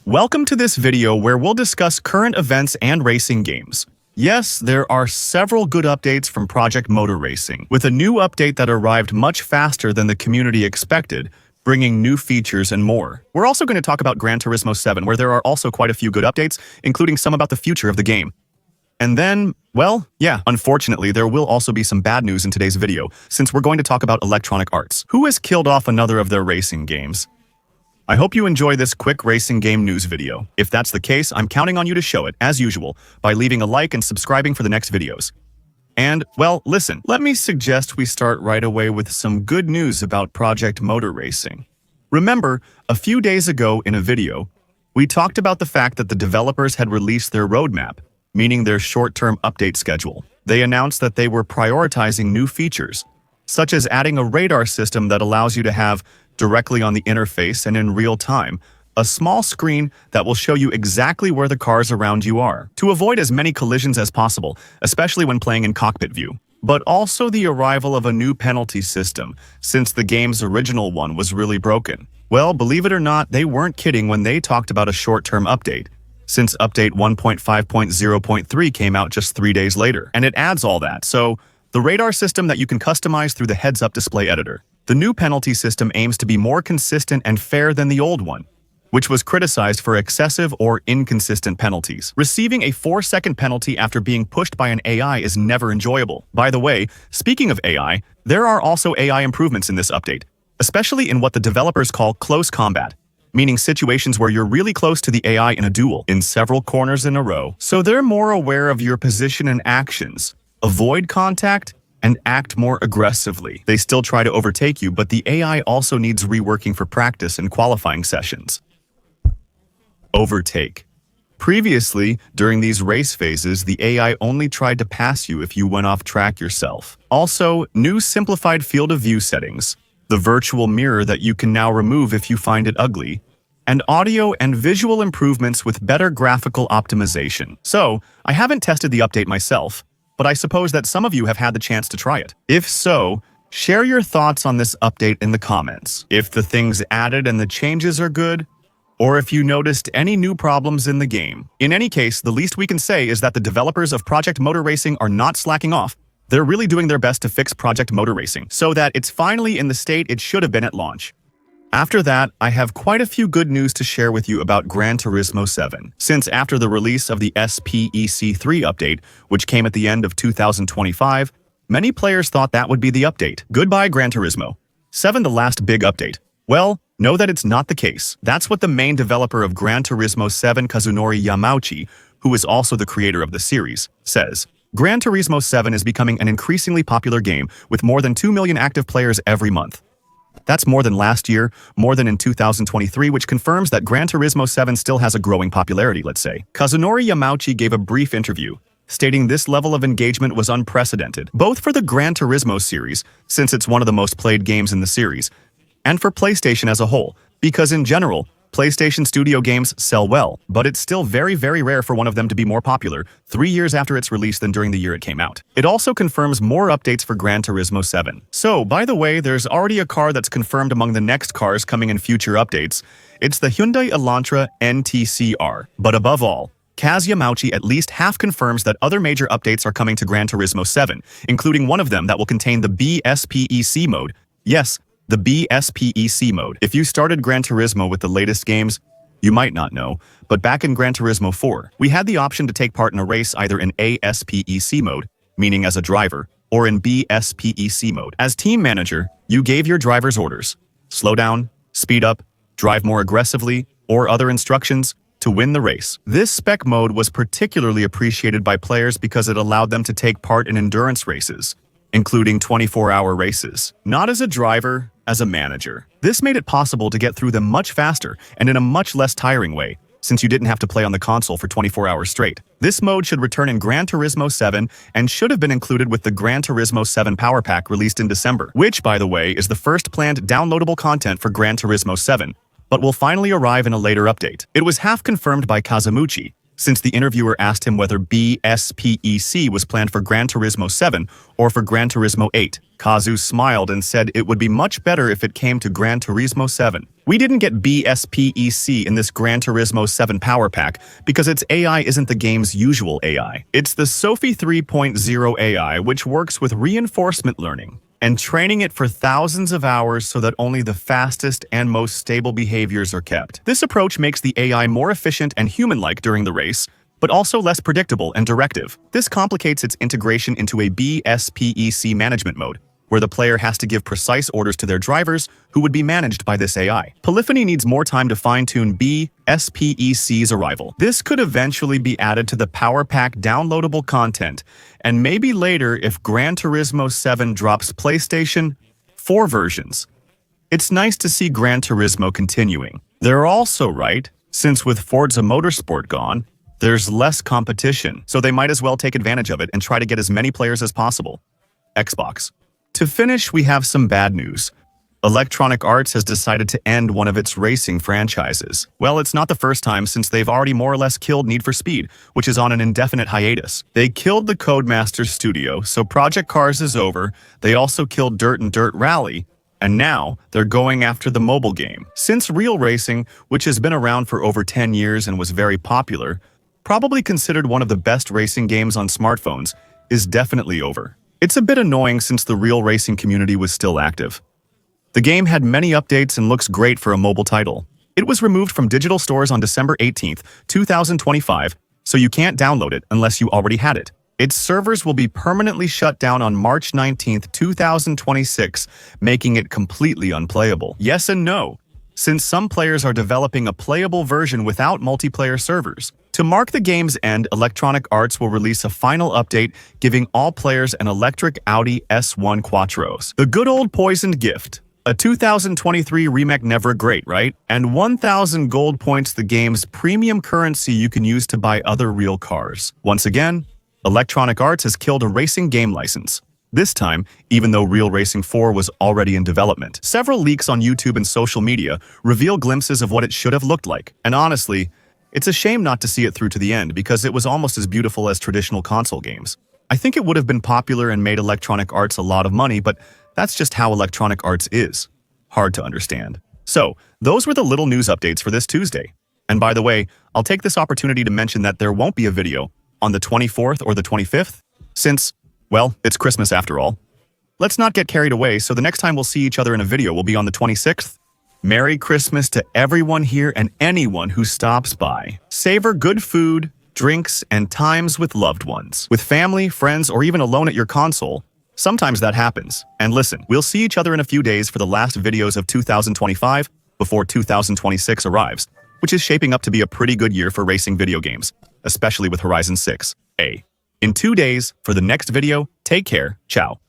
Welcome to this video where we'll discuss current events and racing games. Yes, there are several good updates from Project Motor Racing, with a new update that arrived much faster than the community expected, bringing new features and more. We're also going to talk about Gran Turismo 7, where there are also quite a few good updates, including some about the future of the game. And then, well, yeah, unfortunately, there will also be some bad news in today's video, since we're going to talk about Electronic Arts, who has killed off another of their racing games. I hope you enjoy this quick racing game news video. If that's the case, I'm counting on you to show it, as usual, by leaving a like and subscribing for the next videos. And, well, listen, let me suggest we start right away with some good news about Project Motor Racing. Remember, a few days ago in a video, we talked about the fact that the developers had released their roadmap, meaning their short-term update schedule. They announced that they were prioritizing new features, such as adding a radar system that allows you to have, directly on the interface and in real time, a small screen that will show you exactly where the cars around you are, to avoid as many collisions as possible, especially when playing in cockpit view. But also the arrival of a new penalty system, since the game's original one was really broken. Well, believe it or not, they weren't kidding when they talked about a short-term update, since update 1.5.0.3 came out just 3 days later, and it adds all that. So, the radar system that you can customize through the heads-up display editor. The new penalty system aims to be more consistent and fair than the old one, which was criticized for excessive or inconsistent penalties. Receiving a 4-second penalty after being pushed by an AI is never enjoyable. By the way, speaking of AI, there are also AI improvements in this update, especially in what the developers call close combat, meaning situations where you're really close to the AI in a duel, in several corners in a row. So they're more aware of your position and actions, avoid contact, and act more aggressively. They still try to overtake you, but the AI also needs reworking for practice and qualifying sessions. Overtake. Previously, during these race phases, the AI only tried to pass you if you went off track yourself. Also, new simplified field of view settings, the virtual mirror that you can now remove if you find it ugly, and audio and visual improvements with better graphical optimization. So, I haven't tested the update myself, but I suppose that some of you have had the chance to try it. If so, share your thoughts on this update in the comments. If the things added and the changes are good, or if you noticed any new problems in the game. In any case, the least we can say is that the developers of Project Motor Racing are not slacking off. They're really doing their best to fix Project Motor Racing, so that it's finally in the state it should have been at launch. After that, I have quite a few good news to share with you about Gran Turismo 7, since after the release of the SPEC3 update, which came at the end of 2025, many players thought that would be the update. Goodbye Gran Turismo 7, the last big update. Well, know that it's not the case. That's what the main developer of Gran Turismo 7, Kazunori Yamauchi, who is also the creator of the series, says. Gran Turismo 7 is becoming an increasingly popular game, with more than 2 million active players every month. That's more than last year, more than in 2023, which confirms that Gran Turismo 7 still has a growing popularity, let's say. Kazunori Yamauchi gave a brief interview, stating this level of engagement was unprecedented, both for the Gran Turismo series, since it's one of the most played games in the series, and for PlayStation as a whole, because in general, PlayStation Studio games sell well, but it's still very, very rare for one of them to be more popular 3 years after its release than during the year it came out. It also confirms more updates for Gran Turismo 7. So, by the way, there's already a car that's confirmed among the next cars coming in future updates. It's the Hyundai Elantra NTCR. But above all, Kaz Yamauchi at least half confirms that other major updates are coming to Gran Turismo 7, including one of them that will contain the B-Spec mode. Yes, the B-Spec mode. If you started Gran Turismo with the latest games, you might not know, but back in Gran Turismo 4, we had the option to take part in a race either in A-Spec mode, meaning as a driver, or in B-Spec mode. As team manager, you gave your drivers orders, slow down, speed up, drive more aggressively, or other instructions to win the race. This spec mode was particularly appreciated by players because it allowed them to take part in endurance races, including 24-hour races. Not as a driver, as a manager. This made it possible to get through them much faster and in a much less tiring way, since you didn't have to play on the console for 24 hours straight. This mode should return in Gran Turismo 7 and should have been included with the Gran Turismo 7 Power Pack released in December, which, by the way, is the first planned downloadable content for Gran Turismo 7, but will finally arrive in a later update. It was half confirmed by Kazumuchi, Since the interviewer asked him whether B-Spec was planned for Gran Turismo 7 or for Gran Turismo 8, Kazu smiled and said it would be much better if it came to Gran Turismo 7. We didn't get B-Spec in this Gran Turismo 7 power pack because its AI isn't the game's usual AI. It's the Sophie 3.0 AI, which works with reinforcement learning and training it for thousands of hours so that only the fastest and most stable behaviors are kept. This approach makes the AI more efficient and human-like during the race, but also less predictable and directive. This complicates its integration into a B-Spec management mode, where the player has to give precise orders to their drivers who would be managed by this AI. Polyphony needs more time to fine-tune B-Spec's arrival. This could eventually be added to the Power Pack downloadable content, and maybe later if Gran Turismo 7 drops PlayStation 4 versions. It's nice to see Gran Turismo continuing. They're also right, since with Forza Motorsport gone, there's less competition, so they might as well take advantage of it and try to get as many players as possible. Xbox. To finish, we have some bad news. Electronic Arts has decided to end one of its racing franchises. Well, it's not the first time since they've already more or less killed Need for Speed, which is on an indefinite hiatus. They killed the Codemasters studio, so Project Cars is over. They also killed Dirt and Dirt Rally, and now they're going after the mobile game. Since Real Racing, which has been around for over 10 years and was very popular, probably considered one of the best racing games on smartphones, is definitely over. It's a bit annoying since the Real Racing community was still active. The game had many updates and looks great for a mobile title. It was removed from digital stores on December 18th, 2025, so you can't download it unless you already had it. Its servers will be permanently shut down on March 19th, 2026, making it completely unplayable. Yes and no, since some players are developing a playable version without multiplayer servers. To mark the game's end, Electronic Arts will release a final update giving all players an electric Audi S1 Quattros. The good old poisoned gift. A 2023 remake, never great, right? And 1,000 gold points, the game's premium currency you can use to buy other real cars. Once again, Electronic Arts has killed a racing game license. This time, even though Real Racing 4 was already in development. Several leaks on YouTube and social media reveal glimpses of what it should have looked like. And honestly, it's a shame not to see it through to the end because it was almost as beautiful as traditional console games. I think it would have been popular and made Electronic Arts a lot of money, but that's just how Electronic Arts is. Hard to understand. So, those were the little news updates for this Tuesday. And by the way, I'll take this opportunity to mention that there won't be a video on the 24th or the 25th, since, well, it's Christmas after all. Let's not get carried away, so the next time we'll see each other in a video will be on the 26th. Merry Christmas to everyone here and anyone who stops by. Savor good food, drinks, and times with loved ones. With family, friends, or even alone at your console. Sometimes that happens. And listen, we'll see each other in a few days for the last videos of 2025 before 2026 arrives, which is shaping up to be a pretty good year for racing video games, especially with Horizon 6. In 2 days, for the next video, take care, ciao.